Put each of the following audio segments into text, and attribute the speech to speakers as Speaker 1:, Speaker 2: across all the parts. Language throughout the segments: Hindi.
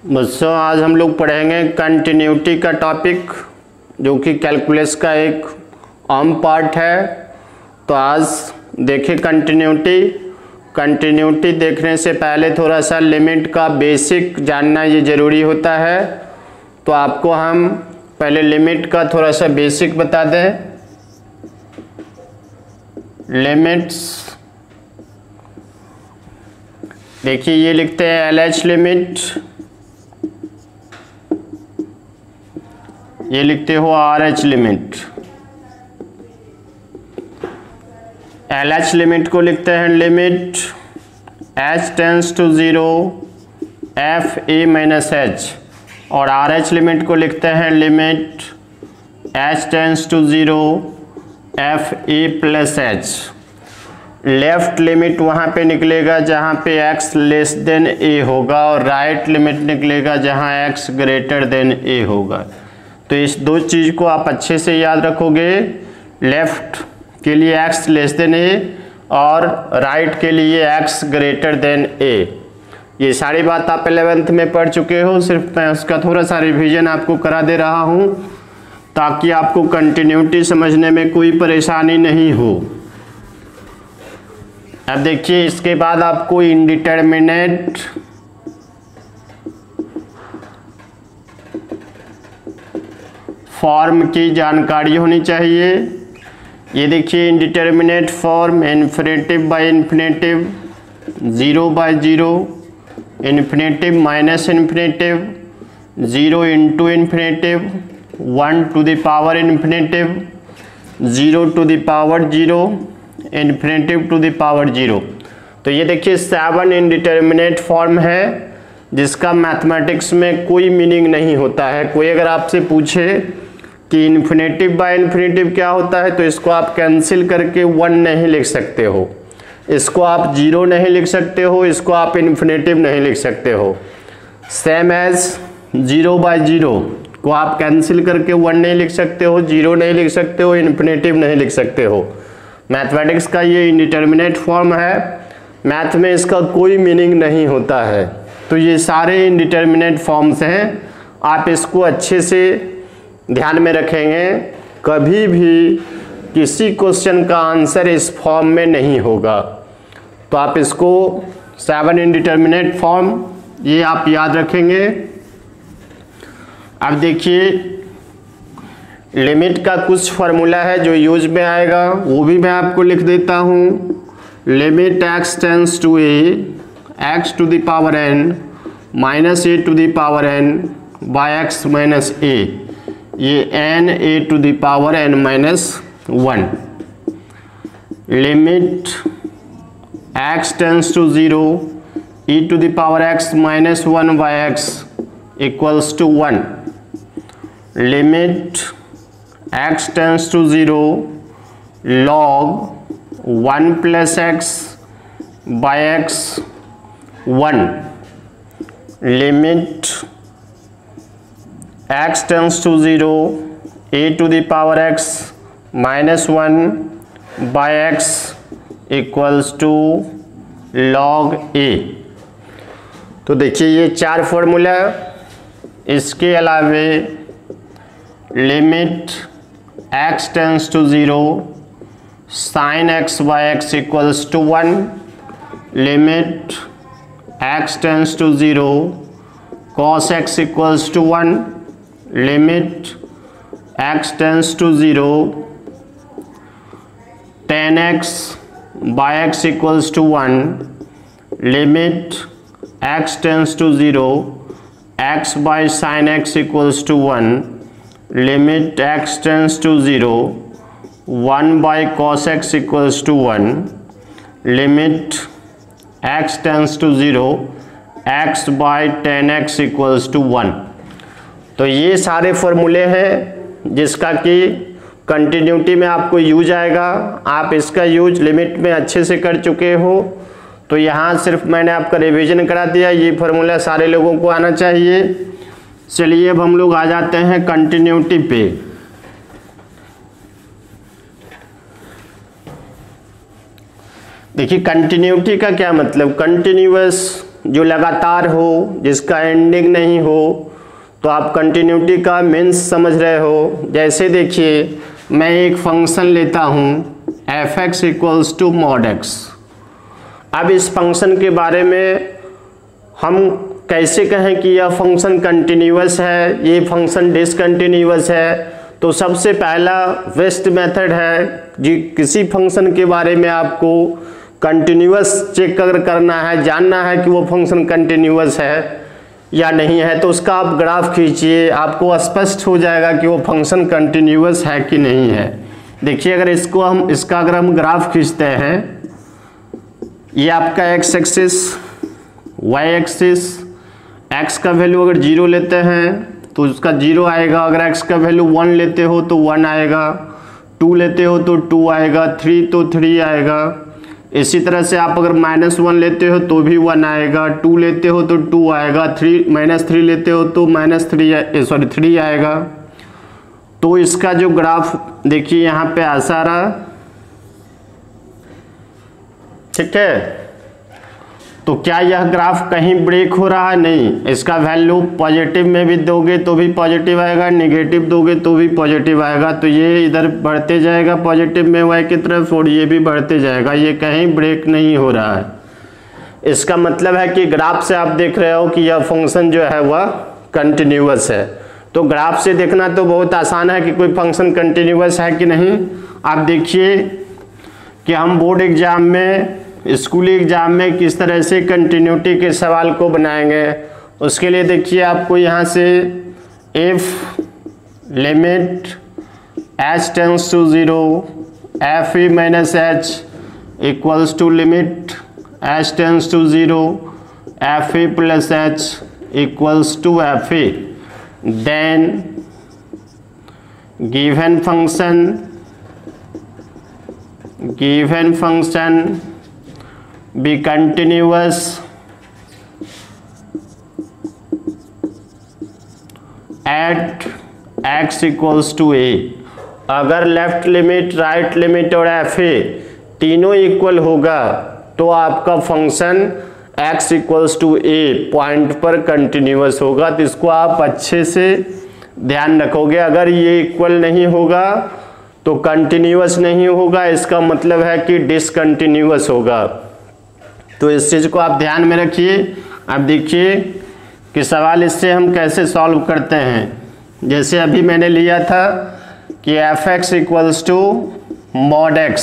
Speaker 1: बच्चों आज हम लोग पढ़ेंगे कंटिन्यूटी का टॉपिक, जो कि कैलकुलस का एक आम पार्ट है। तो आज देखिए कंटिन्यूटी देखने से पहले थोड़ा सा लिमिट का बेसिक जानना ये ज़रूरी होता है। तो आपको हम पहले लिमिट का थोड़ा सा बेसिक बता दें। लिमिट्स देखिए, ये लिखते हैं LH लिमिट, ये लिखते हो RH लिमिट। LH लिमिट को लिखते हैं limit h tends to 0 f a minus h, और RH लिमिट को लिखते हैं limit h tends to 0 f a plus h। Left limit वहाँ पे निकलेगा जहाँ पे x लेस देन a होगा, और राइट लिमिट निकलेगा जहाँ x ग्रेटर देन a होगा। तो इस दो चीज़ को आप अच्छे से याद रखोगे। लेफ्ट के लिए x लेस देन a और राइट के लिए x ग्रेटर देन a। ये सारी बात आप 11th में पढ़ चुके हो, सिर्फ मैं उसका थोड़ा सा रिवीजन आपको करा दे रहा हूँ ताकि आपको कंटिन्यूटी समझने में कोई परेशानी नहीं हो। अब देखिए, इसके बाद आपको इंडिटरमिनेट फॉर्म की जानकारी होनी चाहिए। ये देखिए, indeterminate form infinitive by infinitive, 0 by 0, infinitive minus infinitive, 0 into infinitive, 1 to the power infinitive, 0 to the power 0, infinitive to the power 0। तो ये देखिए 7 इंडिटरमिनेट फॉर्म है जिसका मैथमेटिक्स में कोई मीनिंग नहीं होता है। कोई अगर आपसे पूछे कि इन्फिनेटिव बाय इन्फिनेटिव क्या होता है, तो इसको आप कैंसिल करके 1 नहीं लिख सकते हो, इसको आप 0 नहीं लिख सकते हो, इसको आप इन्फिनेटिव नहीं लिख सकते हो। सेम एज 0 बाय 0 को आप कैंसिल करके 1 नहीं लिख सकते हो, 0 नहीं लिख सकते हो, इन्फिनेटिव नहीं लिख सकते हो। मैथमेटिक्स का ये इंडिटरमिनेट फॉर्म है, मैथ में इसका कोई मीनिंग नहीं होता है। तो ये सारे इंडिटरमिनेट फॉर्म्स हैं, आप इसको अच्छे से ध्यान में रखेंगे। कभी भी किसी क्वेश्चन का आंसर इस फॉर्म में नहीं होगा। तो आप इसको 7 इंडिटरमिनेट फॉर्म ये आप याद रखेंगे। अब देखिए, लिमिट का कुछ फार्मूला है जो यूज में आएगा, वो भी मैं आपको लिख देता हूँ। Limit x tends to a x to the power n minus a to the power n by x minus a, ये n a to the power n minus 1। Limit x tends to 0 e to the power x minus 1 by x equals to 1। Limit x tends to 0 log 1 plus x by x 1। Limit x tends to 0 a to the power x minus 1 by x equals to log a। तो देखिए ये 4 फॉर्मूला। इसके अलावे limit x tends to 0 sin x by x equals to 1। Limit x tends to 0 cos x equals to 1। Limit x tends to 0 tan x by x equals to 1। Limit x tends to 0 x by sin x equals to 1। Limit x tends to 0 1 bye cos x equals to 1। Limit x tends to 0 x by tan x equals to 1। तो ये सारे फॉर्मूले हैं जिसका कि कंटिन्यूटी में आपको यूज आएगा। आप इसका यूज लिमिट में अच्छे से कर चुके हो, तो यहाँ सिर्फ मैंने आपका रिवीजन करा दिया। ये फॉर्मूला सारे लोगों को आना चाहिए। चलिए अब हम लोग आ जाते हैं कंटिन्यूटी पे। देखिए कंटिन्यूटी का क्या मतलब, कंटिन्यूअस जो लगातार हो, जिसका एंडिंग नहीं हो, तो आप कंटिन्यूटी का मीन्स समझ रहे हो। जैसे देखिए मैं एक फंक्शन लेता हूँ f(x) equals to mod x। अब इस फंक्शन के बारे में हम कैसे कहें कि यह फंक्शन कंटिन्यूअस है, ये फंक्शन डिसकंटिन्यूअस है। तो सबसे पहला बेस्ट मेथड है जी, किसी फंक्शन के बारे में आपको कंटिन्यूअस चेक अगर करना है, जानना है कि वो फंक्शन कंटिन्यूअस है या नहीं है, तो उसका आप ग्राफ खींचिए, आपको स्पष्ट हो जाएगा कि वो फंक्शन कंटिन्यूअस है कि नहीं है। देखिए अगर इसका अगर हम ग्राफ खींचते हैं, ये आपका x axis, y axis, x का वैल्यू अगर 0 लेते हैं तो उसका 0 आएगा, अगर x का वैल्यू 1 लेते हो तो 1 आएगा, 2 लेते हो तो 2 आएगा, 3 तो 3 आएगा। इसी तरह से आप अगर -1 लेते हो तो भी 1 आएगा, 2 लेते हो तो 2 आएगा, -3 लेते हो तो -3 आएगा। तो इसका जो ग्राफ देखिए यहाँ पे ऐसा रहा, ठीक है। तो क्या यह ग्राफ कहीं ब्रेक हो रहा है? नहीं, इसका वैल्यू पॉजिटिव में भी दोगे तो भी पॉजिटिव आएगा, नेगेटिव दोगे तो भी पॉजिटिव आएगा। तो ये इधर बढ़ते जाएगा पॉजिटिव में y की तरफ, और ये भी बढ़ते जाएगा, ये कहीं ब्रेक नहीं हो रहा है। इसका मतलब है कि ग्राफ से आप देख रहे हो कि यह फंक्शन जो है वह कंटिन्यूअस है। तो ग्राफ से देखना तो बहुत आसान है कि कोई फंक्शन कंटिन्यूअस है कि नहीं। आप देखिए कि हम बोर्ड एग्जाम में, स्कूली एग्जाम में किस तरह से कंटिन्यूटी के सवाल को बनाएंगे। उसके लिए देखिए आपको यहाँ से if limit h tends to 0 f(e) minus h equals to limit h tends to 0 f(e) plus h equals to f(e), then given function be continuous at x equals to a। अगर लेफ्ट लिमिट, राइट लिमिट और f(a) तीनों इक्वल होगा तो आपका function x equals to a point पर कंटिन्यूअस होगा। तो इसको आप अच्छे से ध्यान रखोगे। अगर ये इक्वल नहीं होगा तो कंटिन्यूअस नहीं होगा, इसका मतलब है कि डिसकंटिन्यूअस होगा। तो इस चीज़ को आप ध्यान में रखिए। अब देखिए कि सवाल इससे हम कैसे सॉल्व करते हैं। जैसे अभी मैंने लिया था कि f(x) equals to mod x,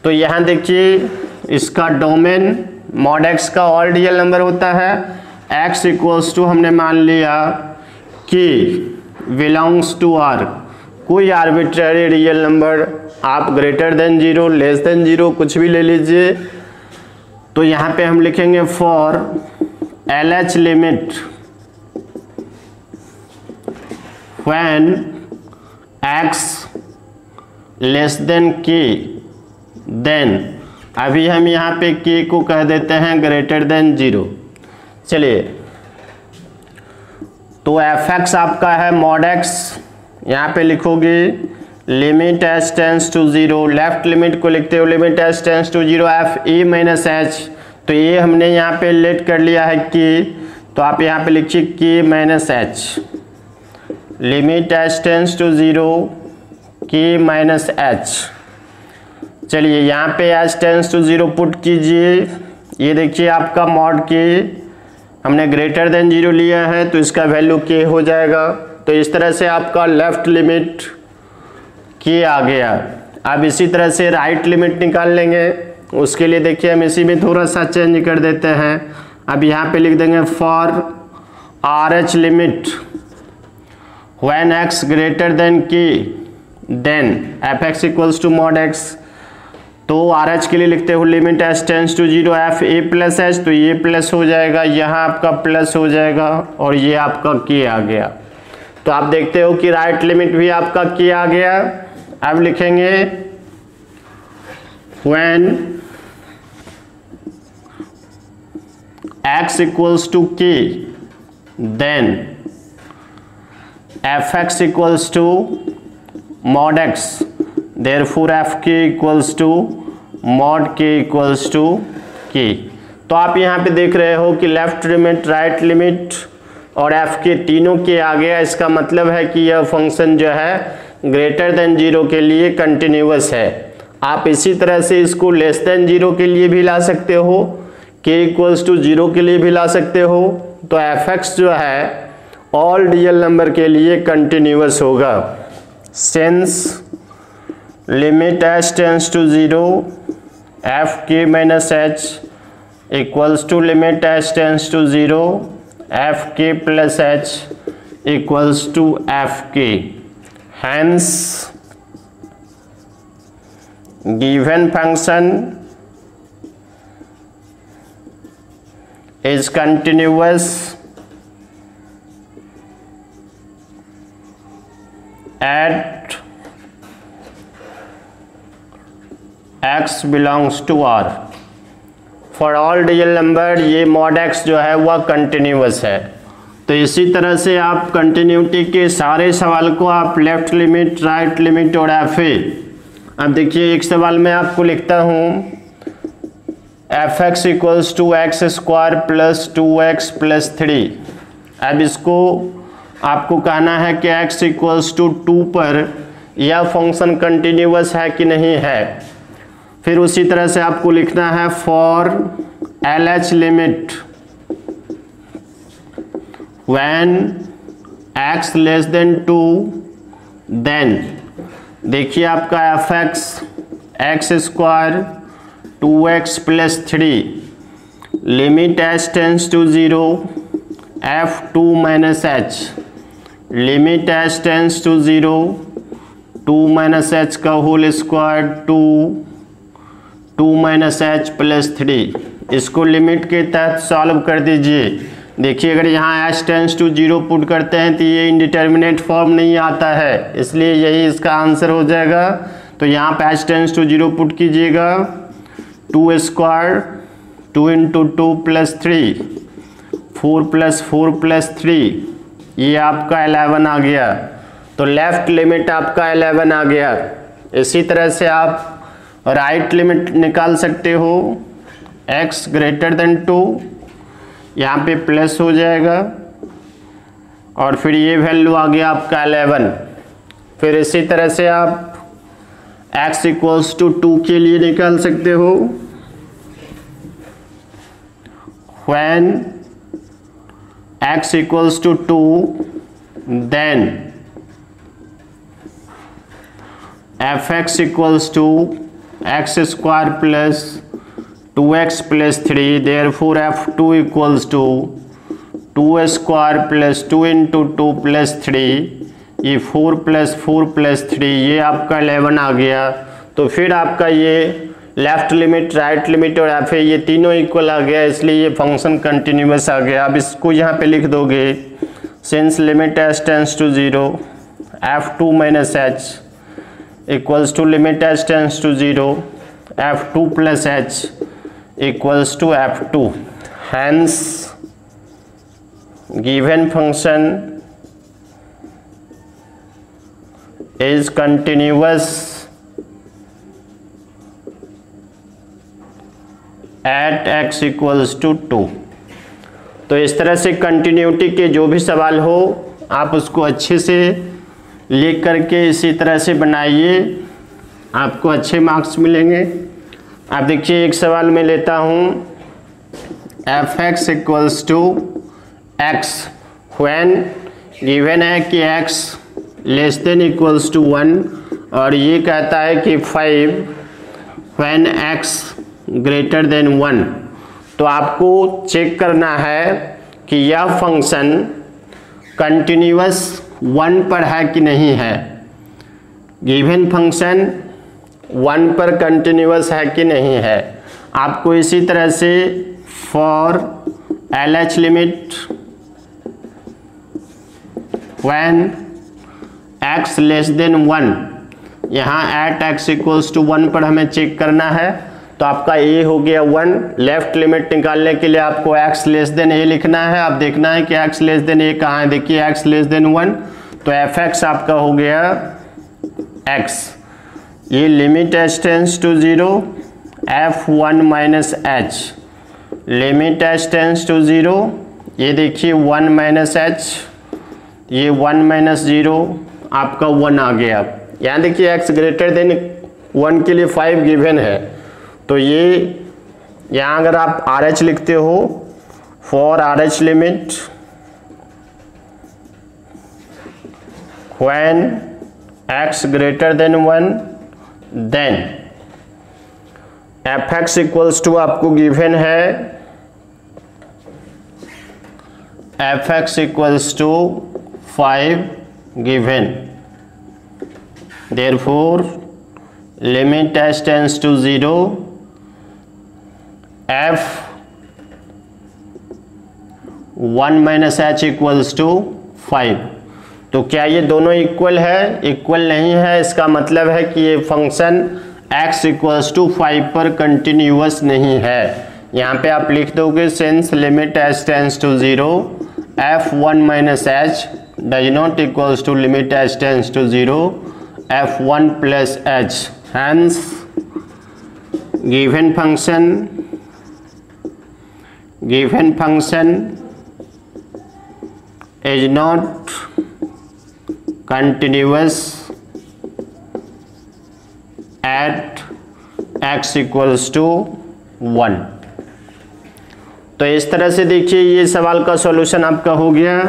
Speaker 1: तो यहाँ देखिए इसका डोमेन mod x का ऑल रियल नंबर होता है, x इक्वल्स टू हमने मान लिया कि बिलोंग्स टू R, कोई आर्बिट्ररी रियल नंबर, आप ग्रेटर देन 0, लेस देन 0 कुछ भी ले लीजिए। तो यहाँ पे हम लिखेंगे for LH limit when x less than k, then अभी हम यहाँ पे k को कह देते हैं ग्रेटर देन 0। चलिए, तो f(x) आपका है mod x, यहाँ पे लिखोगे limit h tends to 0, left limit को लिखते हो limit h tends to 0 f(e) minus h। तो ये हमने यहाँ पे लेट कर लिया है कि, तो आप यहाँ पे लिखिए k minus h, limit h tends to 0 k minus h। चलिए यहाँ पे h टेंड्स टू 0 पुट कीजिए। ये देखिए आपका मॉड k हमने ग्रेटर देन 0 लिया है तो इसका वैल्यू k हो जाएगा। तो इस तरह से आपका लेफ्ट लिमिट k आ गया। अब इसी तरह से राइट लिमिट निकाल लेंगे। उसके लिए देखिए हम इसी में थोड़ा सा चेंज कर देते हैं। अब यहाँ पे लिख देंगे for RH limit when x greater than k, then f(x) equals to mod x। तो RH के लिए लिखते हो limit h tends to 0 f(a) plus h, तो ये प्लस हो जाएगा, यहाँ आपका प्लस हो जाएगा और ये आपका k आ गया। तो आप देखते हो कि राइट लिमिट भी आपका k आ गया। अब लिखेंगे when x equals to k, then f(x) equals to mod x, therefore fk equals to mod k equals to k। तो आप यहाँ पे देख रहे हो कि लेफ्ट लिमिट, राइट लिमिट और एफ के तीनों के आ गया। इसका मतलब है कि यह फंक्शन जो है ग्रेटर देन 0 के लिए कंटिन्यूअस है। आप इसी तरह से इसको लेस देन 0 के लिए भी ला सकते हो, k इक्वल्स टू 0 के लिए भी ला सकते हो। तो fx जो है ऑल रियल नंबर के लिए कंटिन्यूअस होगा। Since limit h tends to 0 F K minus H equals to limit h tends to 0 F K plus H equals to F K. Hence given function is continuous at x belongs to R। For all real number ये मॉड x जो है वह कंटिन्यूअस है। तो इसी तरह से आप कंटिन्यूटी के सारे सवाल को आप लेफ्ट लिमिट, राइट लिमिट और एफ ए। अब देखिए एक सवाल मैं आपको लिखता हूँ F X equals to X square plus 2x plus 3। अब इसको आपको कहना है कि x इक्वल्स टू 2 पर यह फंक्शन कंटिन्यूअस है कि नहीं है। फिर उसी तरह से आपको लिखना है for L H limit when x less than 2 then देखिए आपका F X square 2x plus 3 limit h tends to 0 f2 minus h limit h tends to 0 2 minus h का whole square 2 minus h plus 3। इसको लिमिट के तहत सॉल्व कर दीजिए। देखिए अगर यहाँ h टेंस टू 0 पुट करते हैं तो ये इंडिटर्मिनेट फॉर्म नहीं आता है, इसलिए यही इसका आंसर हो जाएगा। तो यहाँ पे h टेंस टू 0 पुट कीजिएगा 2 square 2 into 2 plus 3 4 plus 4 plus 3 ये आपका 11 आ गया। तो लेफ्ट लिमिट आपका 11 आ गया। इसी तरह से आप राइट लिमिट निकाल सकते हो x ग्रेटर देन 2, यहाँ पे प्लस हो जाएगा और फिर ये वैल्यू आ गया आपका 11। फिर इसी तरह से आप x इक्वल्स टू 2 के लिए निकाल सकते हो when x equals to 2 then fx equals to x square plus 2x plus 3 therefore f2 equals to 2 square plus 2 into 2 plus 3 ये 4 प्लस 4 प्लस 3 ये आपका 11 आ गया। तो फिर आपका ये लेफ्ट लिमिट, राइट लिमिट और एफ ए ये तीनों इक्वल आ गया, इसलिए ये फंक्शन कंटिन्यूअस आ गया। अब इसको यहाँ पे लिख दोगे since limit h tends to 0 f2 minus h equals to limit h tends to 0 f2 plus h equals to f2। Hence given function is continuous at x equals to 2। तो इस तरह से कंटिन्यूटी के जो भी सवाल हो आप उसको अच्छे से लिख करके इसी तरह से बनाइए, आपको अच्छे मार्क्स मिलेंगे। आप देखिए एक सवाल मैं लेता हूँ F X equals to X when given है कि x less than equals to 1 और ये कहता है कि 5 व्हेन x ग्रेटर देन 1। तो आपको चेक करना है कि यह फंक्शन कंटिन्यूअस 1 पर है कि नहीं है। गिवन फंक्शन 1 पर कंटिन्यूअस है कि नहीं है। आपको इसी तरह से for L H limit when x less then 1 यहाँ एट x इक्वल्स टू 1 पर हमें चेक करना है। तो आपका a हो गया 1। लेफ्ट लिमिट निकालने के लिए आपको x लेस देन a लिखना है। आप देखना है कि x लेस देन a कहाँ है। देखिए x लेस देन 1 तो fx आपका हो गया x। ये limit h tends to 0 f1 minus h limit H tends to 0, ये देखिए 1 माइनस एच, ये 1 माइनस 0 आपका 1 आ गया। यहाँ देखिए x ग्रेटर देन 1 के लिए 5 गिवन है, तो ये यहाँ अगर आप आर एच लिखते हो, for R H limit when x greater than 1 then F X equals to आपको गिवन है F X equals to 5 given, therefore limit H tends to 0 F 1 minus H equals to 5। तो क्या ये दोनों इक्वल है? इक्वल नहीं है। इसका मतलब है कि ये फंक्शन x इक्वल्स टू 5 पर कंटिन्यूअस नहीं है। यहाँ पे आप लिख दोगे since limit h tends to 0 f 1 minus H does not equals to limit h tends to 0 f 1 plus H, hence given function is not continuous at x equals to 1। तो इस तरह से देखिए ये सवाल का सॉल्यूशन आपका हो गया।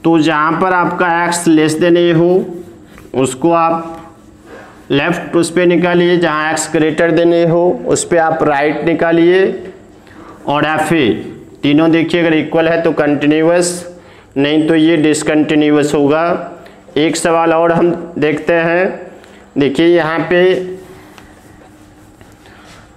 Speaker 1: तो जहाँ पर आपका x लेस देन ए हो उसको आप लेफ्ट उस पर निकालिए, जहाँ x ग्रेटर देन ए हो उस पर आप राइट निकालिए, और एफ ए तीनों देखिए अगर इक्वल है तो कंटिन्यूअस, नहीं तो ये डिसकंटिन्यूअस होगा। एक सवाल और हम देखते हैं, देखिए यहाँ पे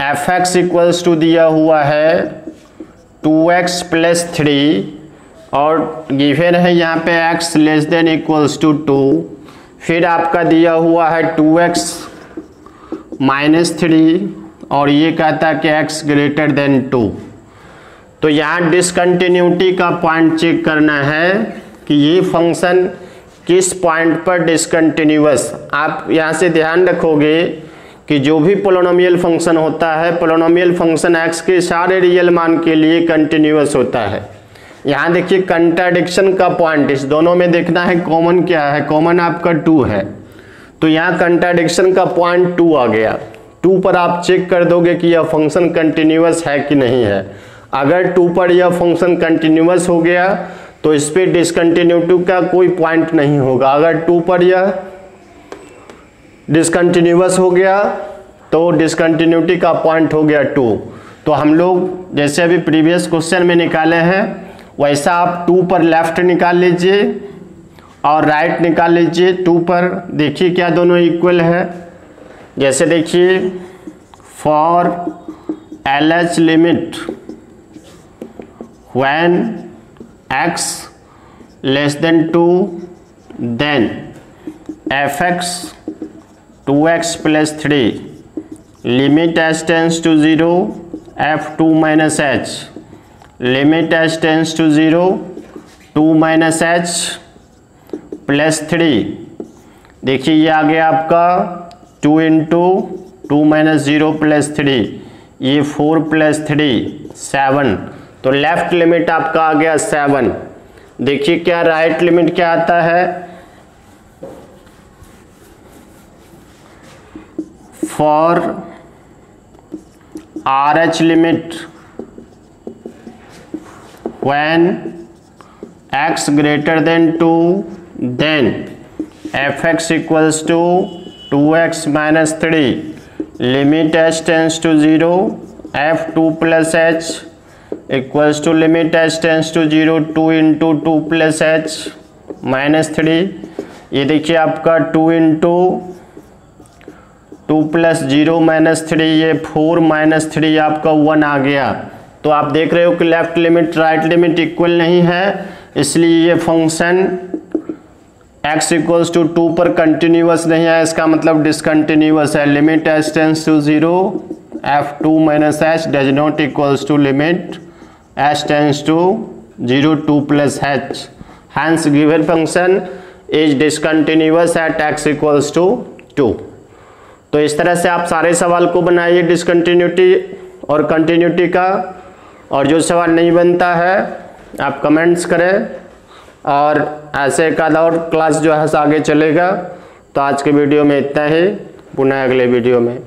Speaker 1: एफ एक्स इक्वल्स टू दिया हुआ है 2x प्लस 3 और गिवन है यहाँ पे x less than equals to 2, फिर आपका दिया हुआ है 2x माइनस 3 और ये कहता है कि x ग्रेटर देन 2। तो यहाँ डिसकंटिन्यूटी का पॉइंट चेक करना है कि ये फंक्शन किस पॉइंट पर डिसकंटिन्यूअस। आप यहाँ से ध्यान रखोगे कि जो भी पोलिनोमियल फंक्शन होता है, पोलिनोमियल फंक्शन x के सारे रियल मान के लिए कंटिन्यूअस होता है। यहाँ देखिए कंट्राडिक्शन का पॉइंट इस दोनों में देखना है, कॉमन क्या है, कॉमन आपका 2 है, तो यहाँ कंट्राडिक्शन का पॉइंट 2 आ गया। 2 पर आप चेक कर दोगे कि यह फंक्शन कंटिन्यूअस है कि नहीं है। अगर 2 पर यह फंक्शन कंटिन्यूअस हो गया तो इस पर डिसकंटिन्यूटी का कोई पॉइंट नहीं होगा। अगर 2 पर यह डिसकंटिन्यूअस हो गया तो डिसकंटिन्यूटी का पॉइंट हो गया 2। तो हम लोग जैसे अभी प्रीवियस क्वेश्चन में निकाले हैं वैसा आप 2 पर लेफ्ट निकाल लीजिए और राइट निकाल लीजिए। 2 पर देखिए क्या दोनों इक्वल है। जैसे देखिए for L H limit when x less than 2 then fx 2x plus 3 limit h tends to 0 f2 minus h limit h tends to 0 2 minus h plus 3। देखिए ये आ गया आपका 2 इंटू 2 माइनस 0 प्लस 3, ये 4 प्लस 3 7, तो लेफ्ट लिमिट आपका आ गया 7। देखिए क्या राइट लिमिट क्या आता है, for R H limit when x greater than 2 then F X equals to 2x minus 3 limit h tends to 0 f2 plus h equals to limit h tends to 0 2 into 2 plus h minus 3। ये देखिए आपका 2 इंटू 2 प्लस 0 माइनस 3, ये 4 माइनस 3 आपका 1 आ गया। तो आप देख रहे हो कि left limit right limit equal नहीं है, इसलिए ये फंक्शन x इक्वल्स टू 2 पर कंटिन्यूअस नहीं है, इसका मतलब डिसकंटिन्यूअस है। Limit h tends to 0 f2 minus h does not equals to limit h tends to 0 2 plus h, hence given function is discontinuous at x equals to 2। तो इस तरह से आप सारे सवाल को बनाइए डिसकंटिन्यूटी और कंटिन्यूटी का, और जो सवाल नहीं बनता है आप कमेंट्स करें, और ऐसे का और क्लास जो है आगे चलेगा। तो आज के वीडियो में इतना ही, पुनः अगले वीडियो में।